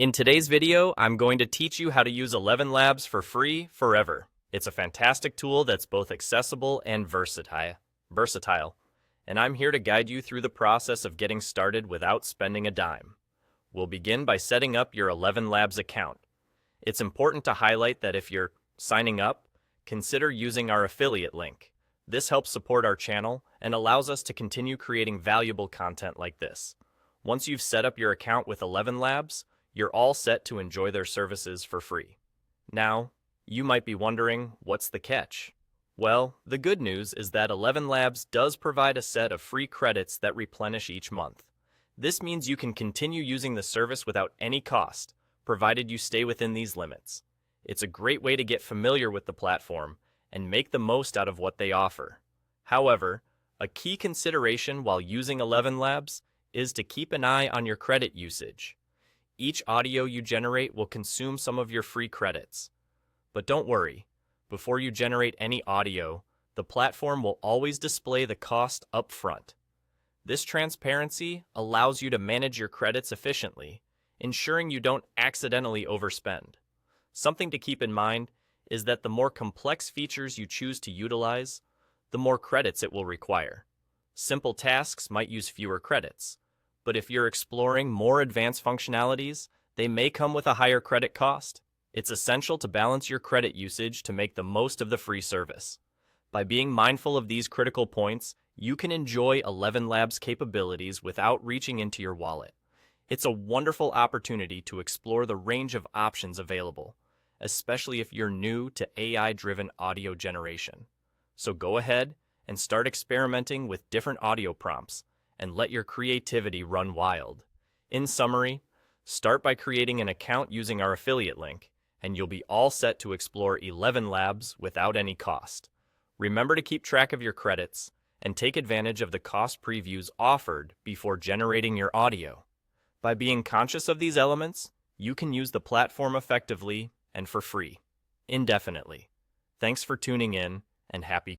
In today's video, I'm going to teach you how to use ElevenLabs for free forever. It's a fantastic tool that's both accessible and versatile, and I'm here to guide you through the process of getting started without spending a dime. We'll begin by setting up your ElevenLabs account. It's important to highlight that if you're signing up, consider using our affiliate link. This helps support our channel and allows us to continue creating valuable content like this. Once you've set up your account with ElevenLabs, you're all set to enjoy their services for free. Now, you might be wondering, what's the catch? Well, the good news is that ElevenLabs does provide a set of free credits that replenish each month. This means you can continue using the service without any cost, provided you stay within these limits. It's a great way to get familiar with the platform and make the most out of what they offer. However, a key consideration while using ElevenLabs is to keep an eye on your credit usage. Each audio you generate will consume some of your free credits. But don't worry, before you generate any audio, the platform will always display the cost up front. This transparency allows you to manage your credits efficiently, ensuring you don't accidentally overspend. Something to keep in mind is that the more complex features you choose to utilize, the more credits it will require. Simple tasks might use fewer credits, but if you're exploring more advanced functionalities, they may come with a higher credit cost. It's essential to balance your credit usage to make the most of the free service. By being mindful of these critical points, you can enjoy ElevenLabs' capabilities without reaching into your wallet. It's a wonderful opportunity to explore the range of options available, especially if you're new to AI-driven audio generation. So go ahead and start experimenting with different audio prompts and let your creativity run wild. In summary, start by creating an account using our affiliate link, and you'll be all set to explore ElevenLabs without any cost. Remember to keep track of your credits and take advantage of the cost previews offered before generating your audio. By being conscious of these elements, you can use the platform effectively and for free, indefinitely. Thanks for tuning in, and happy